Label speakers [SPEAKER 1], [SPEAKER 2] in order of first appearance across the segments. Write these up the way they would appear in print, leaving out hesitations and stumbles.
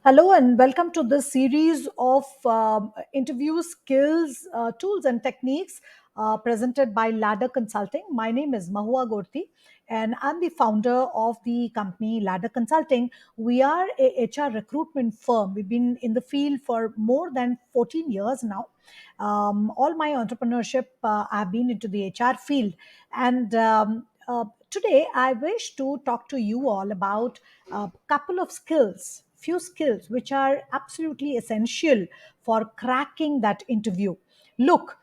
[SPEAKER 1] Hello and welcome to this series of interview skills, tools, and techniques presented by Ladder Consulting. My name is Mahua Gorti, and I'm the founder of the company Ladder Consulting. We are a HR recruitment firm. We've been in the field for more than 14 years now. All my entrepreneurship, I've been into the HR field, and today I wish to talk to you all about a couple of skills, few skills which are absolutely essential for cracking that interview. Look,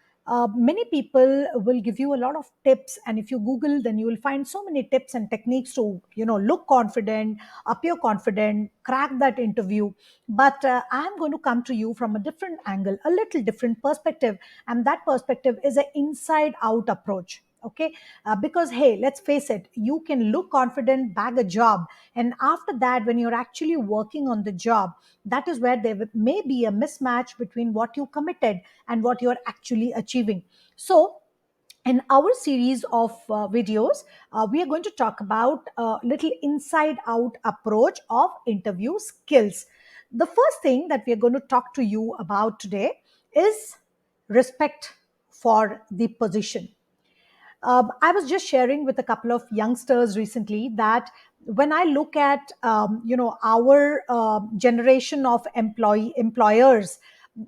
[SPEAKER 1] many people will give you a lot of tips, and if you Google, then you will find so many tips and techniques to look confident, appear confident, crack that interview. But I'm going to come to you from a different angle, a little different perspective, and that perspective is an inside out approach. Okay, because hey, let's face it, you can look confident, bag a job, and after that, when you're actually working on the job, that is where there may be a mismatch between what you committed and what you're actually achieving. So in our series of videos, we are going to talk about a little inside out approach of interview skills. The first thing that we are going to talk to you about today is respect for the position. I was just sharing with a couple of youngsters recently that when I look at our generation of employers,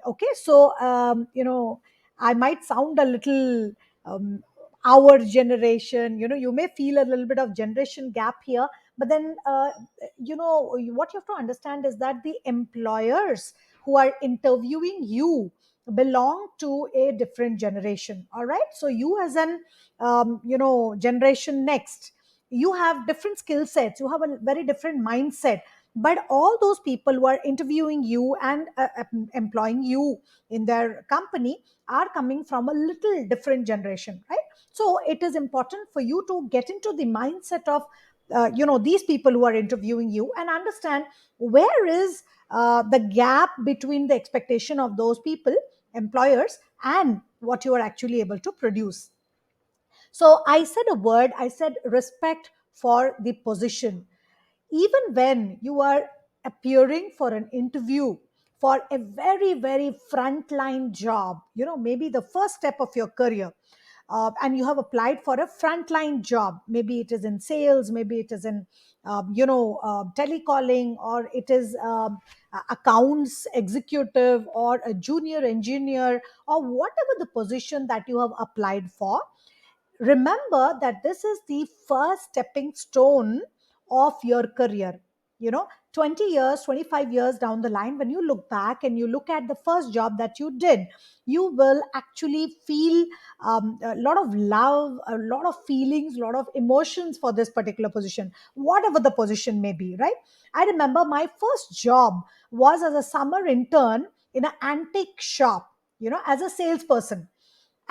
[SPEAKER 1] okay, so I might sound a little um, our generation. You may feel a little bit of generation gap here, but then what you have to understand is that the employers who are interviewing you belong to a different generation. All right, so you as an generation next, you have different skill sets, you have a very different mindset, but all those people who are interviewing you and employing you in their company are coming from a little different generation, right? So it is important for you to get into the mindset of these people who are interviewing you and understand where is the gap between the expectation of those people, employers, and what you are actually able to produce. So I said a word, I said respect for the position. Even when you are appearing for an interview for a very, very frontline job, maybe the first step of your career, and you have applied for a frontline job, maybe it is in sales, maybe it is in telecalling, or it is accounts executive, or a junior engineer, or whatever the position that you have applied for. Remember that this is the first stepping stone of your career. 20 years, 25 years down the line, when you look back and you look at the first job that you did, you will actually feel a lot of love, a lot of feelings, a lot of emotions for this particular position, whatever the position may be, right? I remember my first job was as a summer intern in an antique shop, as a salesperson.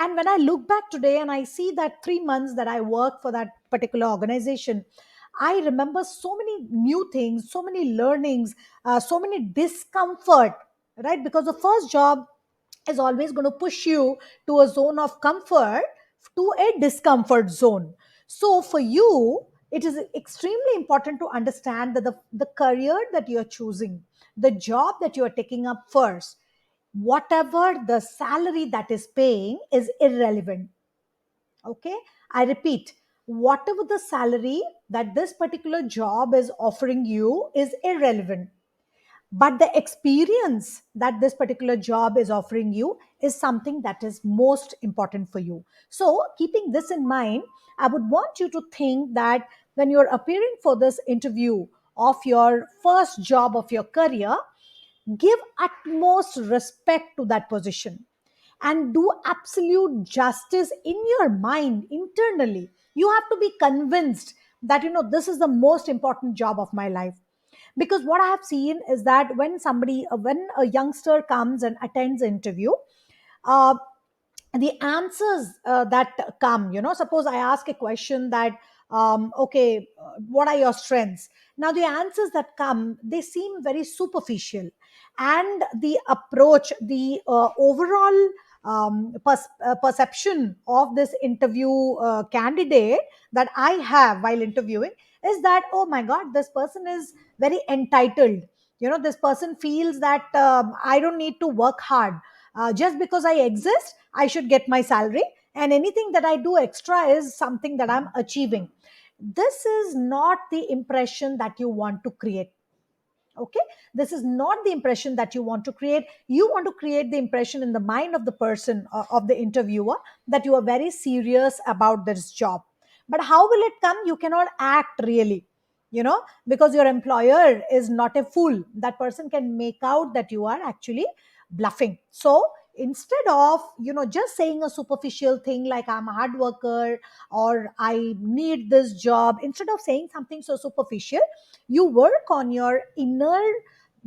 [SPEAKER 1] And when I look back today and I see that 3 months that I worked for that particular organization, I remember so many new things, so many learnings, so many discomfort, right? Because the first job is always going to push you to a zone of comfort, to a discomfort zone. So for you, it is extremely important to understand that the career that you're choosing, the job that you're taking up first, whatever the salary that is paying is irrelevant. Okay, I repeat, whatever the salary that this particular job is offering you is irrelevant, but the experience that this particular job is offering you is something that is most important for you. So keeping this in mind, I would want you to think that when you're appearing for this interview of your first job of your career, give utmost respect to that position and do absolute justice in your mind internally. You have to be convinced that this is the most important job of my life. Because what I have seen is that when a youngster comes and attends an interview, uh, the answers that come, suppose I ask a question that okay, what are your strengths? Now the answers that come, they seem very superficial, and the approach, the overall perception of this interview candidate that I have while interviewing is that, oh my god, this person is very entitled, This person feels that I don't need to work hard. Just because I exist, I should get my salary, and anything that I do extra is something that I'm achieving. This is not the impression that you want to create. Okay, this is not the impression that you want to create. You want to create the impression in the mind of the person, of the interviewer, that you are very serious about this job. But how will it come? You cannot act really, because your employer is not a fool. That person can make out that you are actually bluffing. So instead of just saying a superficial thing like I'm a hard worker or I need this job, instead of saying something so superficial, you work on your inner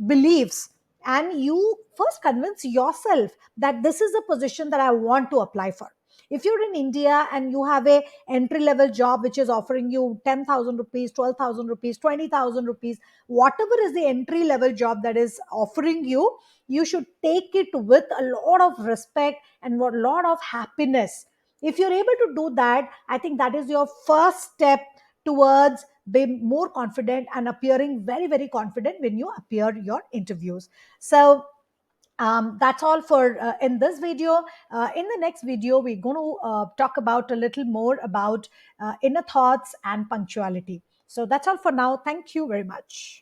[SPEAKER 1] beliefs, and you first convince yourself that this is a position that I want to apply for. If you're in India and you have a entry level job which is offering you 10,000 rupees, 12,000 rupees, 20,000 rupees, whatever is the entry level job that is offering you, you should take it with a lot of respect and a lot of happiness. If you're able to do that, I think that is your first step towards being more confident and appearing very, very confident when you appear your interviews. So that's all for in this video. In the next video, we're going to talk about a little more about inner thoughts and punctuality. So that's all for now. Thank you very much.